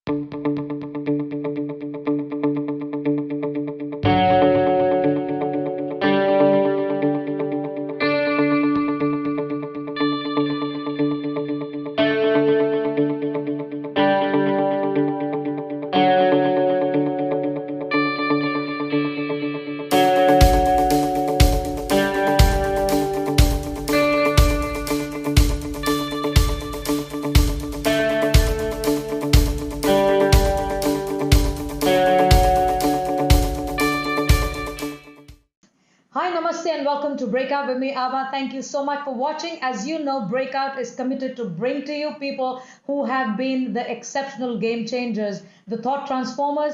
Hi, namaste, and welcome to Breakout with me, Abha. Thank you so much for watching. As you know, Breakout is committed to bring to you people who have been the exceptional game changers, the thought transformers,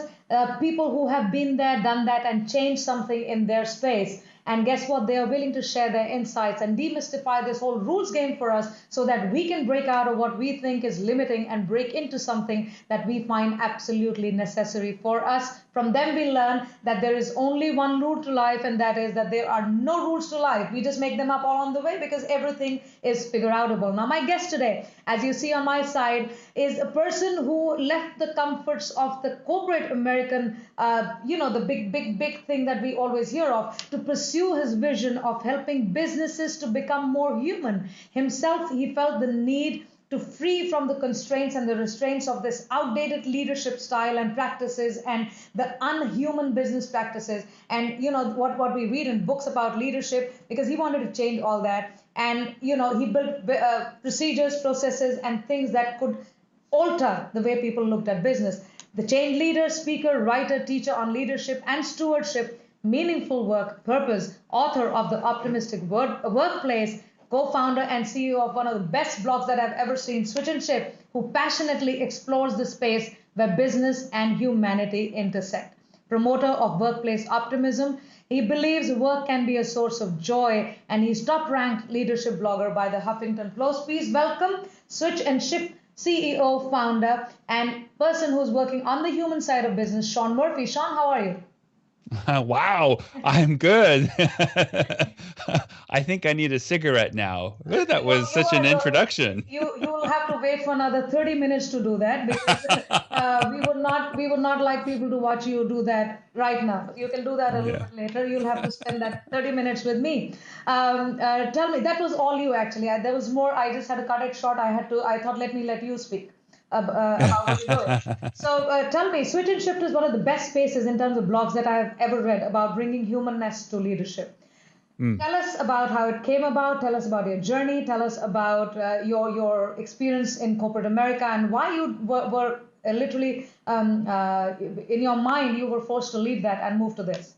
people who have been there, done that, and changed something in their space. And guess what? They are willing to share their insights and demystify this whole rules game for us so that we can break out of what we think is limiting and break into something that we find absolutely necessary for us. From them, we learn that there is only one rule to life, and that is that there are no rules to life. We just make them up all on the way because everything is figure outable. Now, my guest today, as you see on my side, is a person who left the comforts of the corporate American, the big thing that we always hear of, to pursue his vision of helping businesses to become more human. Himself, he felt the need to free from the constraints and the restraints of this outdated leadership style and practices and the unhuman business practices. And what we read in books about leadership, because he wanted to change all that. And he built procedures, processes, and things that could alter the way people looked at business. The change leader, speaker, writer, teacher on leadership and stewardship, meaningful work, purpose, author of The Optimistic Workplace, co-founder and CEO of one of the best blogs that I've ever seen, Switch and Shift, who passionately explores the space where business and humanity intersect. Promoter of workplace optimism, he believes work can be a source of joy, and he's top-ranked leadership blogger by the Huffington Post. Please welcome Switch and Shift CEO, founder, and person who's working on the human side of business, Shawn Murphy. Shawn, how are you? Wow, I'm good. I think I need a cigarette now. That was such an introduction. You will have to wait for another 30 minutes to do that, because we would not like people to watch you do that right now. You can do that a little Yeah. bit later. You'll have to spend that 30 minutes with me. Tell me, that was all you actually. There was more. I just had to cut it short. I thought, let me let you speak about what you're doing. So tell me, Switch and Shift is one of the best spaces in terms of blogs that I've ever read about bringing humanness to leadership. Tell us about how it came about. Tell us about your journey. Tell us about your experience in corporate America and why you were literally in your mind you were forced to leave that and move to this.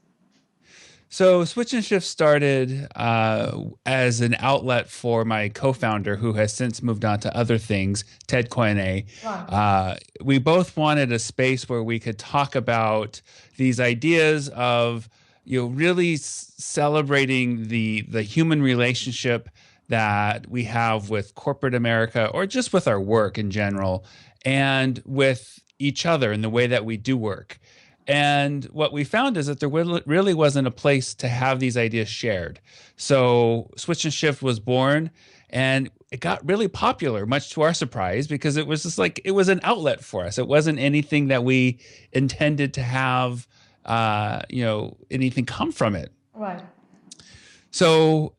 So Switch and Shift started as an outlet for my co-founder, who has since moved on to other things, Ted Koine. Wow. We both wanted a space where we could talk about these ideas of really celebrating the human relationship that we have with corporate America, or just with our work in general, and with each other in the way that we do work. And what we found is that there really wasn't a place to have these ideas shared. So Switch and Shift was born, and it got really popular, much to our surprise, because it was just like, it was an outlet for us. It wasn't anything that we intended to have, anything come from it. Right. So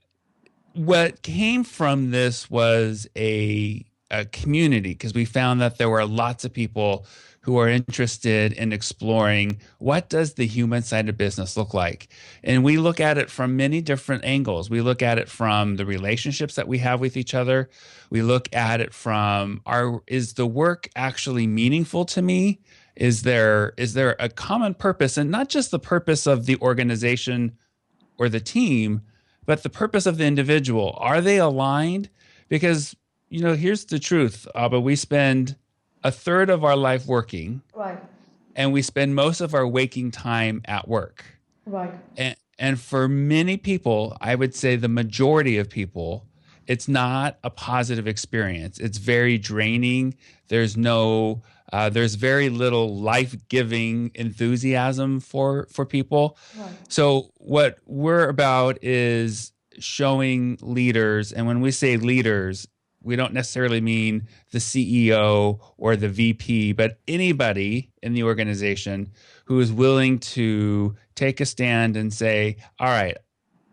what came from this was a community, because we found that there were lots of people who are interested in exploring what does the human side of business look like. And we look at it from many different angles. We look at it from the relationships that we have with each other. We look at it from is the work actually meaningful to me? Is there a common purpose, and not just the purpose of the organization or the team, but the purpose of the individual? Are they aligned? Because, here's the truth, Abha, we spend a third of our life working, Right. and we spend most of our waking time at work. Right. And for many people, I would say the majority of people, it's not a positive experience. It's very draining. There's very little life-giving enthusiasm for people. Right. So what we're about is showing leaders, and when we say leaders, we don't necessarily mean the CEO or the VP, but anybody in the organization who is willing to take a stand and say, all right,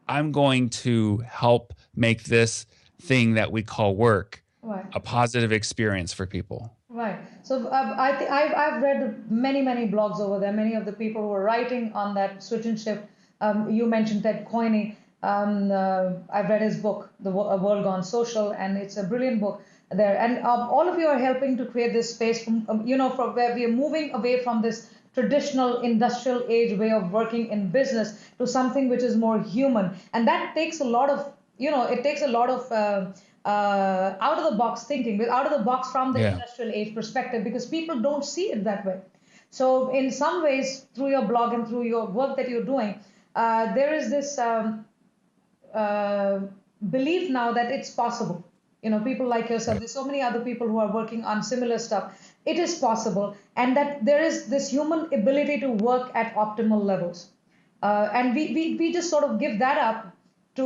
I'm going to help make this thing that we call work Right. a positive experience for people. Right. So I've read many blogs over there. Many of the people who are writing on that switch and shift. You mentioned Ted Coyne. I've read his book, A World Gone Social, and it's a brilliant book there. And all of you are helping to create this space from from where we are moving away from this traditional industrial age way of working in business to something which is more human, and that takes a lot of it takes a lot of out of the box thinking, out of the box from the Yeah. industrial age perspective, because people don't see it that way. So in some ways, through your blog and through your work that you're doing, there is this uh, belief now that it's possible. People like yourself, there's so many other people who are working on similar stuff. It is possible, and that there is this human ability to work at optimal levels. And we just sort of give that up to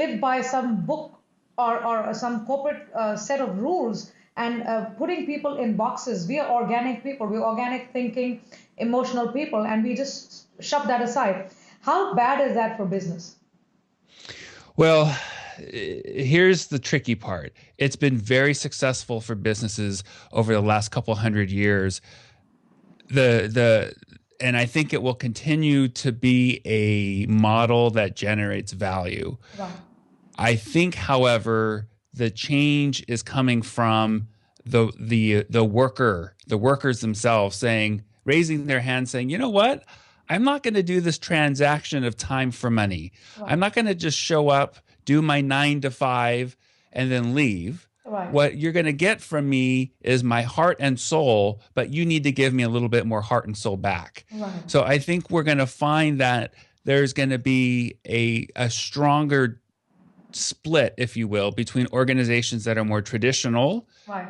live by some book or some corporate set of rules, and putting people in boxes. We are organic people, we're organic thinking, emotional people, and we just shove that aside. How bad is that for business? Well, here's the tricky part. It's been very successful for businesses over the last couple hundred years. The and I think it will continue to be a model that generates value. Right. I think, however, the change is coming from the workers themselves saying, raising their hand, saying, you know what? I'm not going to do this transaction of time for money. Right. I'm not going to just show up, do my 9 to 5, and then leave. Right. What you're going to get from me is my heart and soul, but you need to give me a little bit more heart and soul back. Right. So I think we're going to find that there's going to be a stronger split, if you will, between organizations that are more traditional, Right.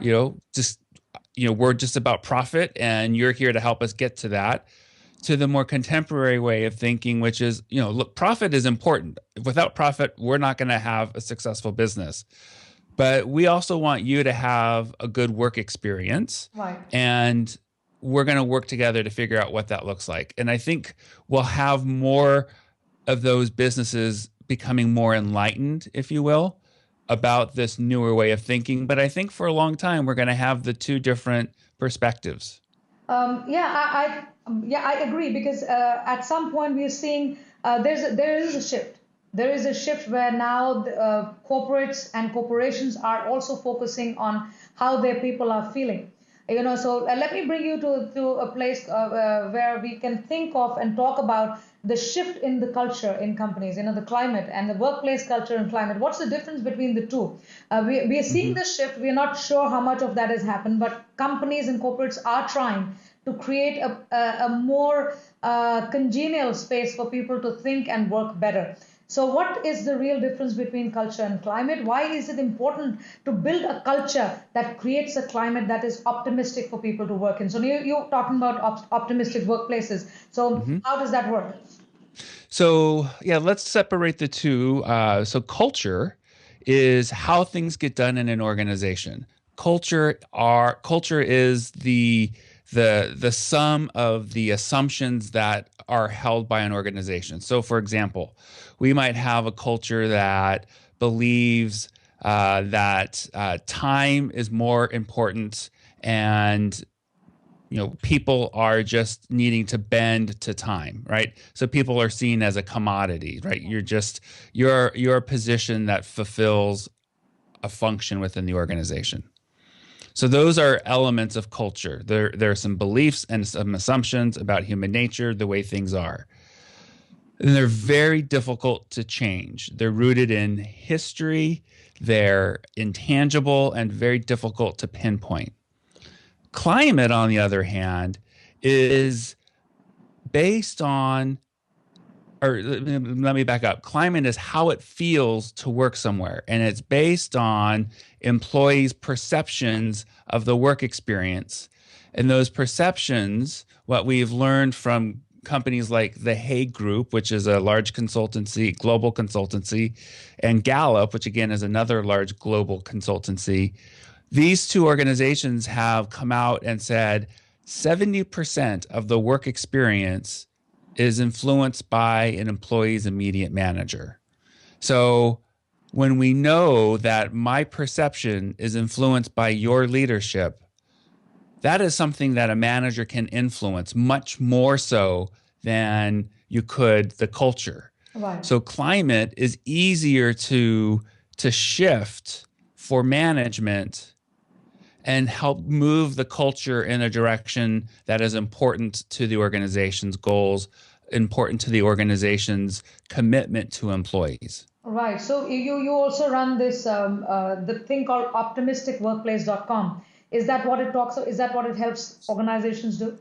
we're just about profit and you're here to help us get to that, to the more contemporary way of thinking, which is, look, profit is important. Without profit, we're not going to have a successful business. But we also want you to have a good work experience. Right. And we're going to work together to figure out what that looks like. And I think we'll have more of those businesses becoming more enlightened, if you will, about this newer way of thinking. But I think for a long time, we're going to have the two different perspectives. I agree, because at some point we are seeing there is a shift. There is a shift where now corporates and corporations are also focusing on how their people are feeling. So let me bring you to a place where we can think of and talk about the shift in the culture in companies, the climate and the workplace culture and climate. What's the difference between the two? We are seeing this shift. We're not sure how much of that has happened, but companies and corporates are trying to create a more congenial space for people to think and work better. So what is the real difference between culture and climate? Why is it important to build a culture that creates a climate that is optimistic for people to work in? So you're talking about optimistic workplaces. So how does that work? So yeah, let's separate the two. So culture is how things get done in an organization. Culture is the sum of the assumptions that are held by an organization. So, for example, we might have a culture that believes that time is more important, and people are just needing to bend to time, right? So people are seen as a commodity, right? You're a position that fulfills a function within the organization. So those are elements of culture. There are some beliefs and some assumptions about human nature, the way things are. And they're very difficult to change. They're rooted in history, they're intangible, and very difficult to pinpoint. Climate, on the other hand, is based on, or let me back up. Climate is how it feels to work somewhere, and it's based on employees' perceptions of the work experience. And those perceptions, what we've learned from companies like the Hay Group, which is a large consultancy, global consultancy, and Gallup, which again is another large global consultancy. These two organizations have come out and said 70% of the work experience is influenced by an employee's immediate manager. So when we know that my perception is influenced by your leadership, that is something that a manager can influence much more so than you could the culture. Right. So climate is easier to shift for management and help move the culture in a direction that is important to the organization's goals, important to the organization's commitment to employees. Right. So you also run this the thing called optimisticworkplace.com. Is that what it talks? Is that what it helps organizations do?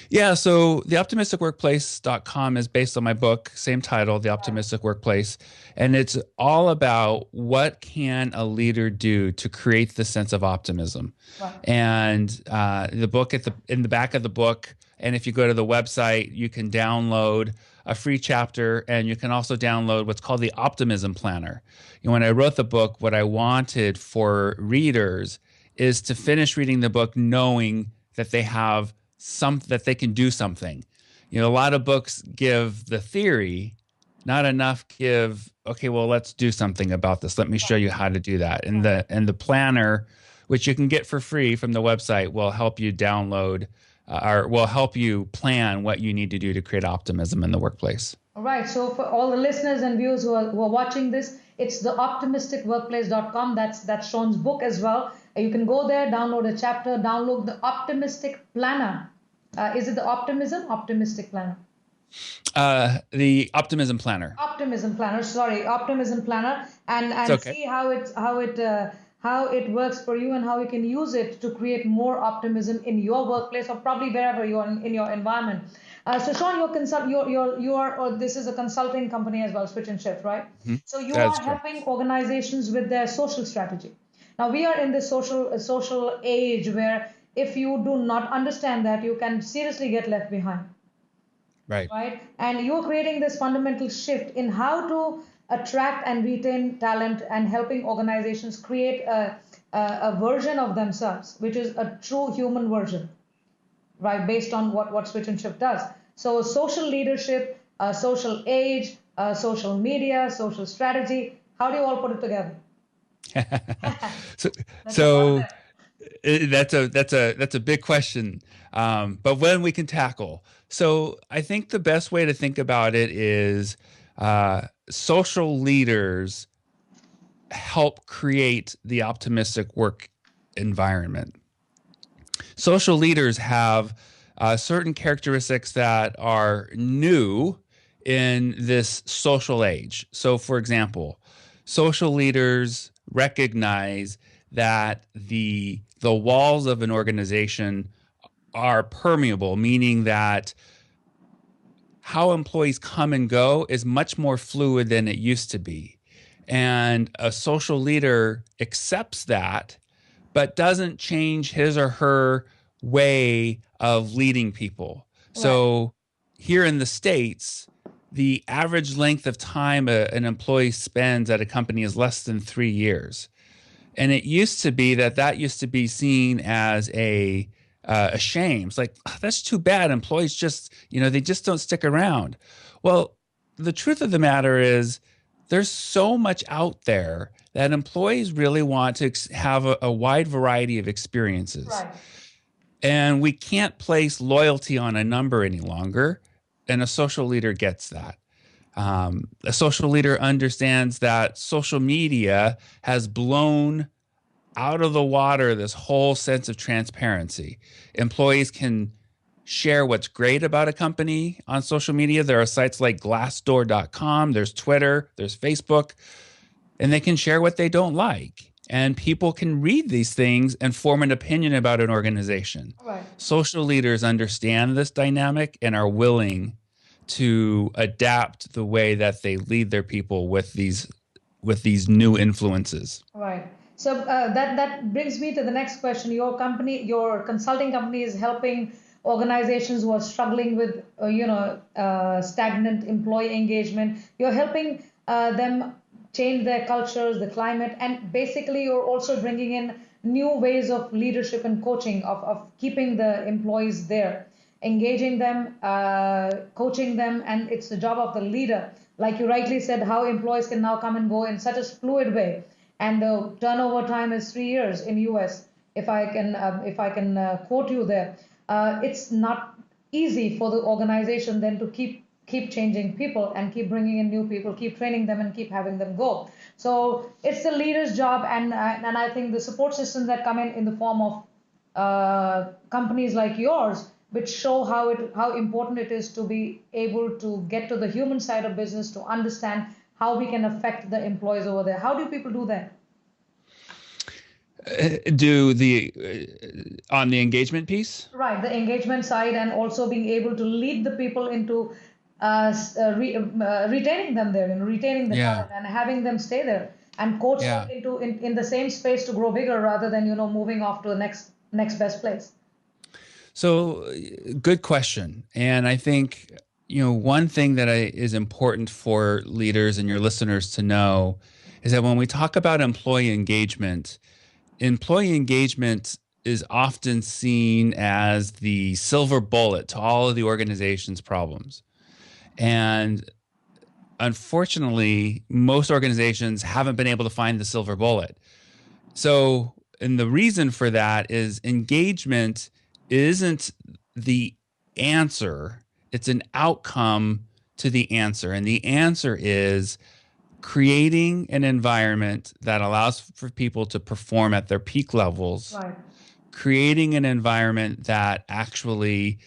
Yeah, so the optimisticworkplace.com is based on my book, same title, The Optimistic Workplace, and it's all about what can a leader do to create the sense of optimism. Right. And the book in the back of the book, and if you go to the website, you can download a free chapter, and you can also download what's called the Optimism Planner. You know, when I wrote the book, what I wanted for readers is to finish reading the book knowing that they have that they can do something. You know, a lot of books give the theory, not enough give, okay, well, let's do something about this. Let me show you how to do that. And the planner, which you can get for free from the website, will help you download or will help you plan what you need to do to create optimism in the workplace. All right. So for all the listeners and viewers who are watching this, it's the optimisticworkplace.com. That's Shawn's book as well. You can go there, download a chapter, download the Optimistic Planner. Is it the Optimistic Planner? The Optimism Planner. Optimism Planner. Sorry, Optimism Planner, and okay. See how it works for you and how you can use it to create more optimism in your workplace or probably wherever you are in your environment. So Shawn, this is a consulting company as well, Switch and Shift, right? Mm-hmm. So you are helping organizations with their social strategy. Now we are in this social age where if you do not understand that, you can seriously get left behind. Right. Right. And you're creating this fundamental shift in how to attract and retain talent and helping organizations create a version of themselves, which is a true human version, right? Based on what Switch and Shift does. So social leadership, social age, social media, social strategy. How do you all put it together? so that's a big question, but one we can tackle. So I think the best way to think about it is social leaders help create the optimistic work environment. Social leaders have certain characteristics that are new in this social age. So, for example, social leaders recognize that the walls of an organization are permeable, meaning that how employees come and go is much more fluid than it used to be. And a social leader accepts that, but doesn't change his or her way of leading people. Right. So here in the States, the average length of time an employee spends at a company is less than 3 years. And it used to be that used to be seen as a shame. It's like, oh, that's too bad. Employees just, they just don't stick around. Well, the truth of the matter is there's so much out there that employees really want to have a wide variety of experiences. Right. And we can't place loyalty on a number any longer. And a social leader gets that. A social leader understands that social media has blown out of the water this whole sense of transparency. Employees can share what's great about a company on social media. There are sites like glassdoor.com, there's Twitter, there's Facebook, and they can share what they don't like. And people can read these things and form an opinion about an organization. Right. Social leaders understand this dynamic and are willing to adapt the way that they lead their people with these new influences. Right. So that brings me to the next question. Your consulting company is helping organizations who are struggling with, stagnant employee engagement. You're helping them change their cultures, the climate, and basically you're also bringing in new ways of leadership and coaching of keeping the employees there, engaging them, coaching them, and it's the job of the leader. Like you rightly said, how employees can now come and go in such a fluid way, and the turnover time is 3 years in US. If I can quote you there, it's not easy for the organization then to keep changing people and keep bringing in new people, keep training them, and keep having them go. So it's the leader's job, and I think the support systems that come in the form of companies like yours, which show how important it is to be able to get to the human side of business, to understand how we can affect the employees over there. How do people do that? Do the on the engagement piece? Right, the engagement side, and also being able to lead the people into retaining them there, retaining the Yeah. talent and having them stay there, and coach them Yeah. in the same space to grow bigger rather than moving off to the next best place. So, good question. And I think, one thing that is important for leaders and your listeners to know is that when we talk about employee engagement is often seen as the silver bullet to all of the organization's problems. And unfortunately, most organizations haven't been able to find the silver bullet. So, and the reason for that is engagement isn't the answer, it's an outcome to the answer. And the answer is creating an environment that allows for people to perform at their peak levels, Right. creating an environment that actually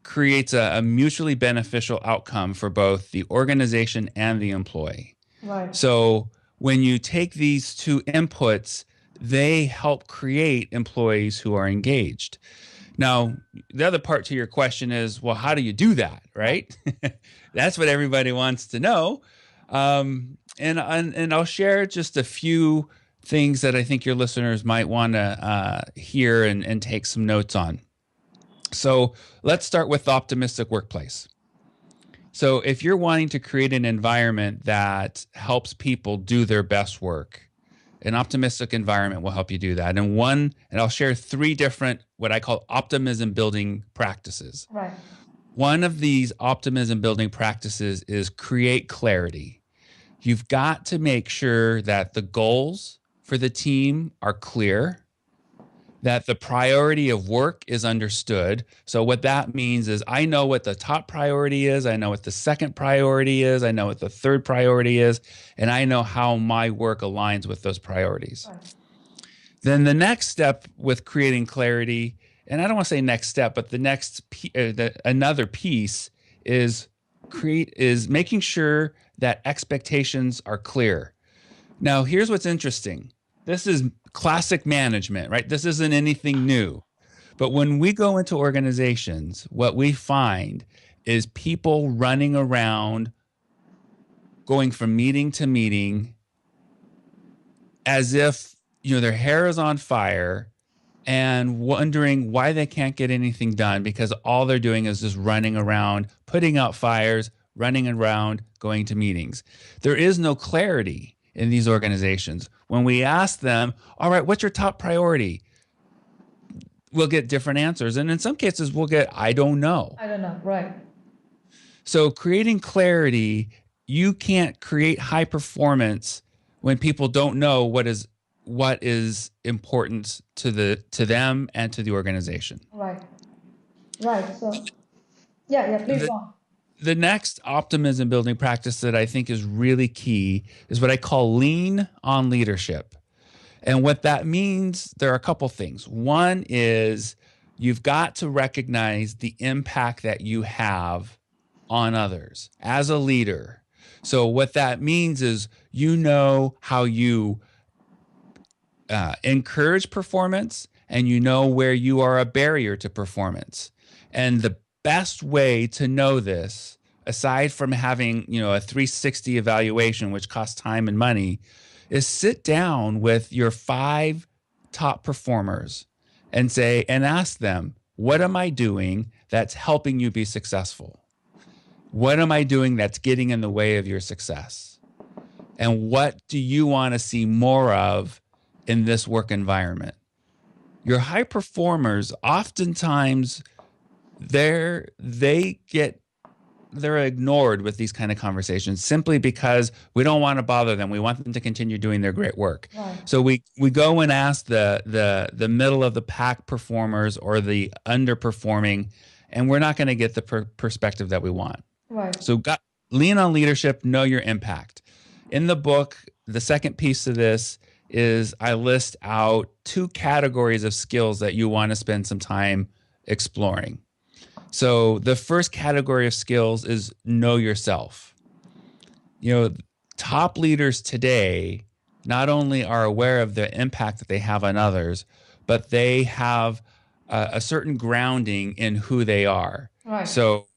creates a mutually beneficial outcome for both the organization and the employee. Right. So when you take these two inputs, they help create employees who are engaged. Now, the other part to your question is, well, how do you do that, right? That's what everybody wants to know. And I'll share just a few things that I think your listeners might want to hear and take some notes on. So let's start with the optimistic workplace. So if you're wanting to create an environment that helps people do their best work, an optimistic environment will help you do that. And I'll share 3 different, what I call optimism building practices. Right. One of these optimism building practices is create clarity. You've got to make sure that the goals for the team are clear, that the priority of work is understood. So what that means is I know what the top priority is, I know what the second priority is, I know what the third priority is, and I know how my work aligns with those priorities. Right. Then the next step with creating clarity, and I don't want to say next step, but another piece is making sure that expectations are clear. Now, here's what's interesting. This is classic management, right? This isn't anything new. But when we go into organizations, what we find is people running around, going from meeting to meeting, as if, their hair is on fire and wondering why they can't get anything done because all they're doing is just running around, putting out fires, running around, going to meetings. There is no clarity in these organizations. When we ask them, all right, what's your top priority? We'll get different answers. And in some cases, we'll get, I don't know. I don't know. Right. So creating clarity, you can't create high performance when people don't know what is important to them and to the organization. Right. Right. So yeah, please go on. The next optimism building practice that I think is really key is what I call lean on leadership. And what that means, there are a couple things. One is you've got to recognize the impact that you have on others as a leader. So what that means is how you encourage performance, and where you are a barrier to performance. And the best way to know this, aside from having a 360 evaluation, which costs time and money, is sit down with your 5 top performers and ask them, what am I doing that's helping you be successful? What am I doing that's getting in the way of your success? And what do you want to see more of in this work environment? Your high performers, oftentimes they're ignored with these kind of conversations simply because we don't want to bother them. We want them to continue doing their great work. Right. So we go and ask the middle of the pack performers or the underperforming, and we're not going to get the perspective that we want. Right. So lean on leadership, know your impact. In the book, the second piece of this is I list out 2 categories of skills that you want to spend some time exploring. So the first category of skills is know yourself. You know, top leaders today not only are aware of the impact that they have on others, but they have a certain grounding in who they are. Right. So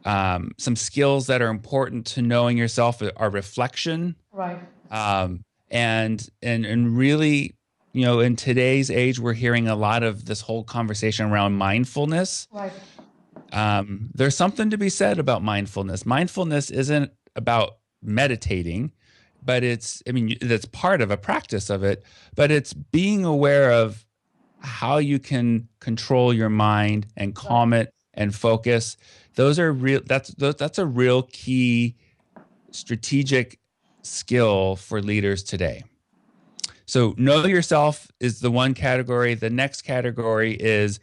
some skills that are important to knowing yourself are reflection. Right. And really, you know, in today's age, we're hearing a lot of this whole conversation around mindfulness. Right. There's something to be said about mindfulness. Mindfulness isn't about meditating, but that's part of a practice of it, but it's being aware of how you can control your mind and calm it and focus. Those are real. That's a real key strategic skill for leaders today. So know yourself is the one category. The next category is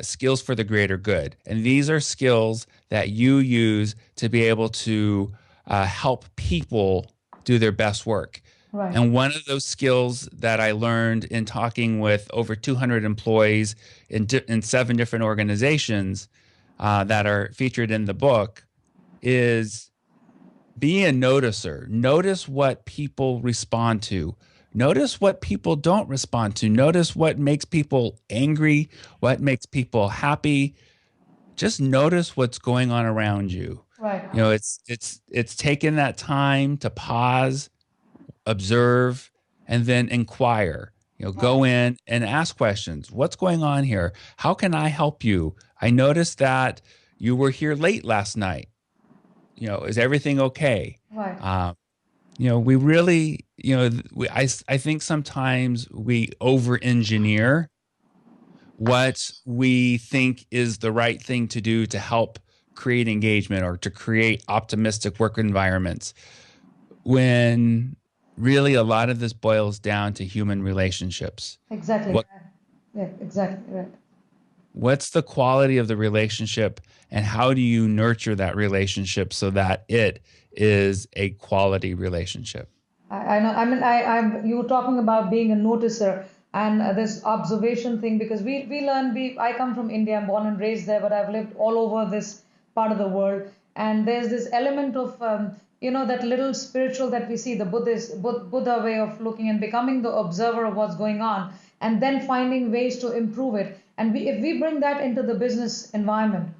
skills for the greater good. And these are skills that you use to be able to help people do their best work. Right. And one of those skills that I learned in talking with over 200 employees in 7 different organizations that are featured in the book is be a noticer. Notice what people respond to. Notice what people don't respond to. Notice what makes people angry, what makes people happy. Just notice what's going on around you. Right. You know, it's taking that time to pause, observe, and then inquire. You know, go in and ask questions. What's going on here? How can I help you? I noticed that you were here late last night. You know, is everything okay? Right. You know, we really, you know, I think sometimes we over-engineer what we think is the right thing to do to help create engagement or to create optimistic work environments, when really a lot of this boils down to human relationships. Exactly. Yeah, exactly. Right. What's the quality of the relationship, and how do you nurture that relationship so that it is a quality relationship? I know. I mean, you were talking about being a noticer and this observation thing, because we learn. I come from India. I'm born and raised there, but I've lived all over this part of the world. And there's this element of that little spiritual that we see, the Buddha way of looking and becoming the observer of what's going on, and then finding ways to improve it. And if we bring that into the business environment,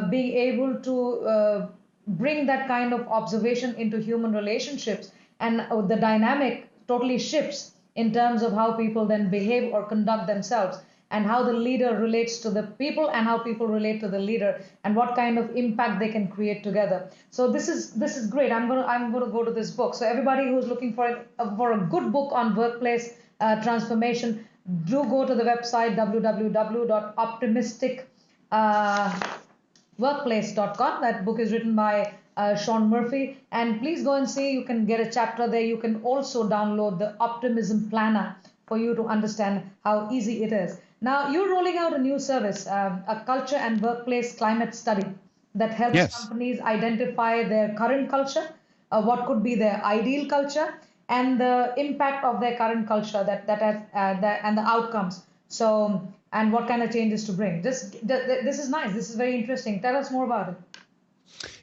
being able to bring that kind of observation into human relationships, and the dynamic totally shifts in terms of how people then behave or conduct themselves, and how the leader relates to the people and how people relate to the leader, and what kind of impact they can create together. So this is great. I'm gonna go to this book. So everybody who's looking for a good book on workplace transformation, do go to the website www.optimisticworkplace.com. That book is written by Shawn Murphy, and please go and see. You can get a chapter there. You can also download the Optimism Planner for you to understand how easy it is. Now you're rolling out a new service, a culture and workplace climate study that helps companies identify their current culture, what could be their ideal culture, and the impact of their current culture and the outcomes. So, and what kind of changes to bring. This is nice. This is very interesting. Tell us more about it.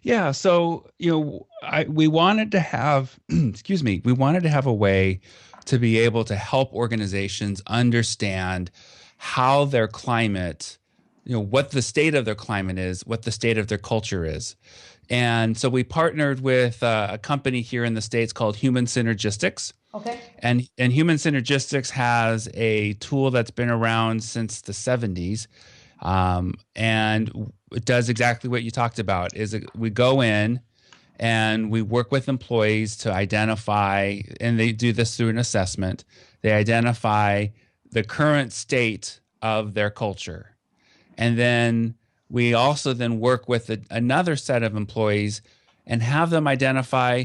Yeah. So, we wanted to have, we wanted to have a way to be able to help organizations understand how their climate, what the state of their climate is, what the state of their culture is. And so we partnered with a company here in the States called Human Synergistics. Okay. And Human Synergistics has a tool that's been around since the 70s. And it does exactly what you talked about. We go in and we work with employees to identify, and they do this through an assessment. They identify the current state of their culture. And then we also then work with another set of employees and have them identify,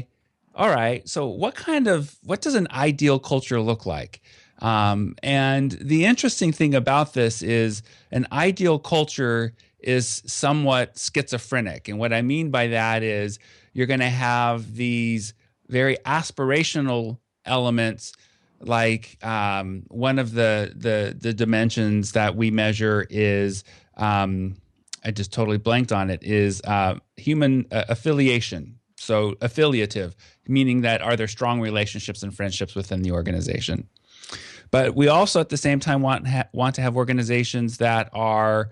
all right, so what does an ideal culture look like? And the interesting thing about this is an ideal culture is somewhat schizophrenic. And what I mean by that is you're going to have these very aspirational elements, like one of the dimensions that we measure is I just totally blanked on it, is human affiliation. So affiliative, meaning that are there strong relationships and friendships within the organization. But we also at the same time want to have organizations that are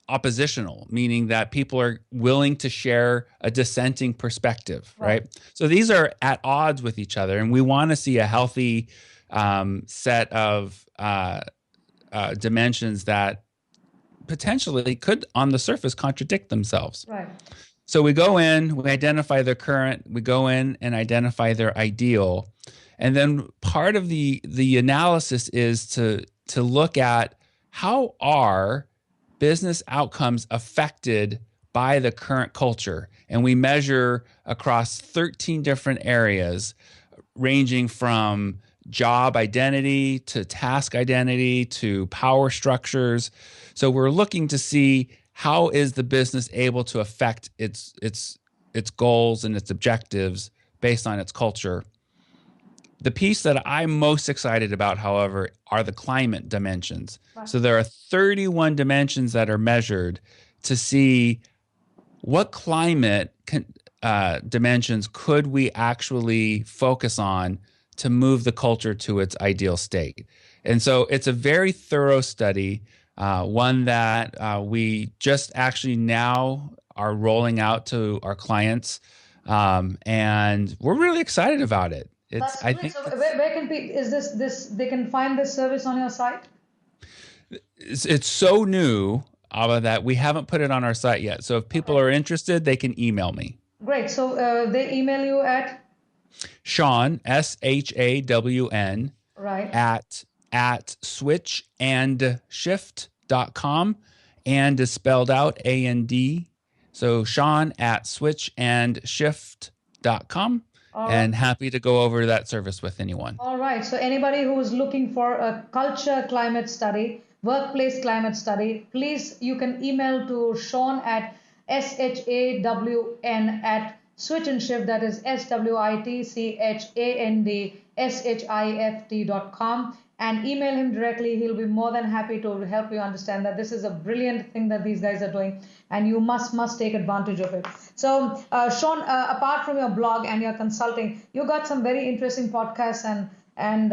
oppositional, meaning that people are willing to share a dissenting perspective, right? So these are at odds with each other, and we want to see a healthy set of dimensions that potentially could, on the surface, contradict themselves. Right. So we go in, we identify their current, we go in and identify their ideal. And then part of the analysis is to look at how are business outcomes affected by the current culture. And we measure across 13 different areas, ranging from job identity to task identity to power structures. So we're looking to see how is the business able to affect its goals and its objectives based on its culture. The piece that I'm most excited about, however, are the climate dimensions. Right. So there are 31 dimensions that are measured to see what climate dimensions could we actually focus on to move the culture to its ideal state. And so it's a very thorough study, one that we just actually now are rolling out to our clients, and we're really excited about it. That's great. So where can people, is this they can find this service on your site? It's so new, Abha, that we haven't put it on our site yet. So if people are interested, they can email me. Great. So they email you at Shawn, SHAWN, right, at switchandshift.com, and is spelled out AND. So Shawn at switchandshift.com. And happy to go over that service with anyone. All right. So anybody who is looking for a culture climate study, workplace climate study, please, you can email to Shawn at SHAWN at switch and shift, that is SWITCHANDSHIFT.com, and email him directly. He'll be more than happy to help you understand that this is a brilliant thing that these guys are doing, and you must take advantage of it. So Shawn, apart from your blog and your consulting, you got some very interesting podcasts and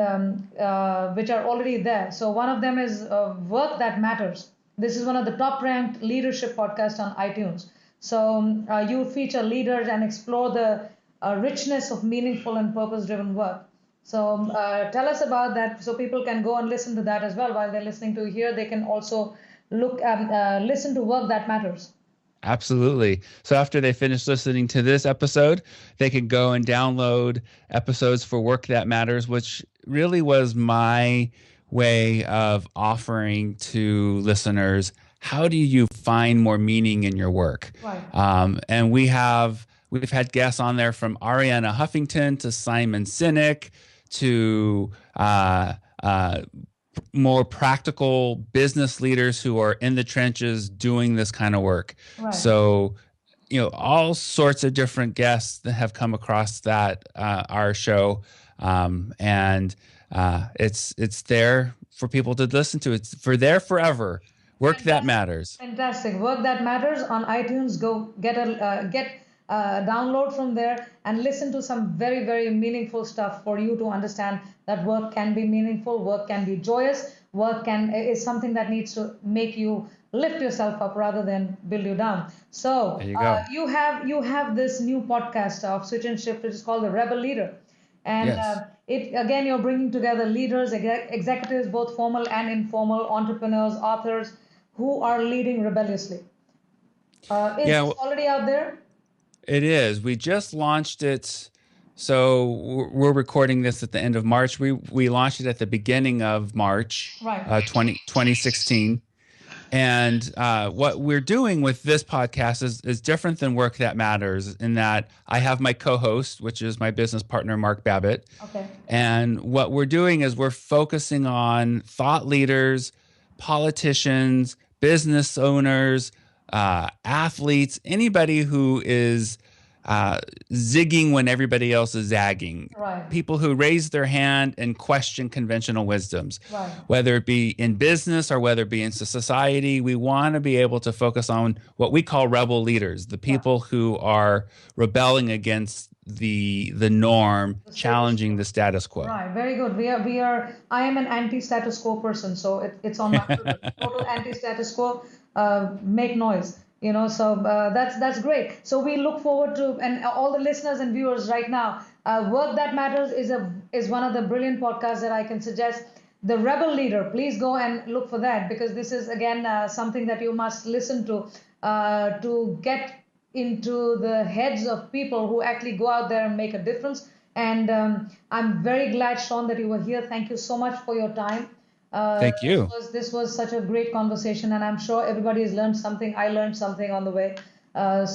which are already there. So one of them is Work That Matters. This is one of the top ranked leadership podcasts on iTunes. So you feature leaders and explore the richness of meaningful and purpose-driven work. So tell us about that, so people can go and listen to that as well. While they're listening to here, they can also listen to Work That Matters. Absolutely. So after they finish listening to this episode, they can go and download episodes for Work That Matters, which really was my way of offering to listeners, how do you find more meaning in your work? Right. And we've had guests on there from Ariana Huffington to Simon Sinek to more practical business leaders who are in the trenches doing this kind of work. Right. So, all sorts of different guests that have come across our show, and it's there for people to listen to. It's there forever. Work That Matters. Fantastic. Work That Matters on iTunes. Go get a download from there and listen to some very, very meaningful stuff for you to understand that work can be meaningful, work can be joyous, work is something that needs to make you lift yourself up rather than build you down. So you have this new podcast of Switch and Shift, which is called The Rebel Leader. And yes. You're bringing together leaders, executives, both formal and informal, entrepreneurs, authors, who are leading rebelliously. Is Yeah, this already out there? it is. We just launched it. So we're recording this at the end of March. We launched it at the beginning of March, Right. 2016. And what we're doing with this podcast is different than Work That Matters in that I have my co-host, which is my business partner, Mark Babbitt. Okay. And what we're doing is we're focusing on thought leaders, politicians, business owners, athletes, anybody who is zigging when everybody else is zagging. Right. People who raise their hand and question conventional wisdoms, Right. whether it be in business or whether it be in society. We want to be able to focus on what we call rebel leaders, the people who are rebelling against the norm, The status challenging quo. the status quo. Right, very good. We are. I am an anti-status quo person, so it's on my total anti-status quo. Make noise, So that's great. So we look forward to, and all the listeners and viewers right now. Work That Matters is one of the brilliant podcasts that I can suggest. The Rebel Leader. Please go and look for that because this is again something that you must listen to get into the heads of people who actually go out there and make a difference. And I'm very glad, Shawn, that you were here. Thank you so much for your time. Thank This you. was this was such a great conversation, and I'm sure everybody has learned something. I learned something on the way.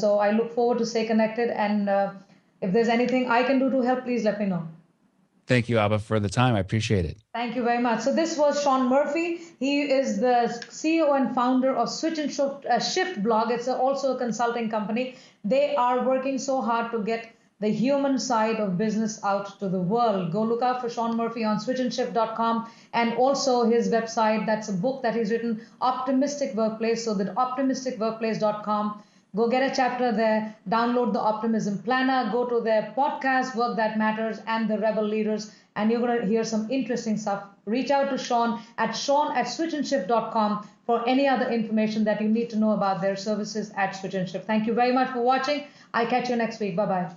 So I look forward to stay connected. And if there's anything I can do to help, please let me know. Thank you, Abha, for the time. I appreciate it. Thank you very much. So this was Shawn Murphy. He is the CEO and founder of Switch and Shift blog. It's also a consulting company. They are working so hard to get the human side of business out to the world. Go look out for Shawn Murphy on switchandshift.com and also his website. That's a book that he's written, Optimistic Workplace. So the optimisticworkplace.com. Go get a chapter there, download the Optimism Planner, go to their podcast, Work That Matters, and the Rebel Leaders, and you're going to hear some interesting stuff. Reach out to Shawn at switchandshift.com for any other information that you need to know about their services at Switch and Shift. Thank you very much for watching. I'll catch you next week. Bye-bye.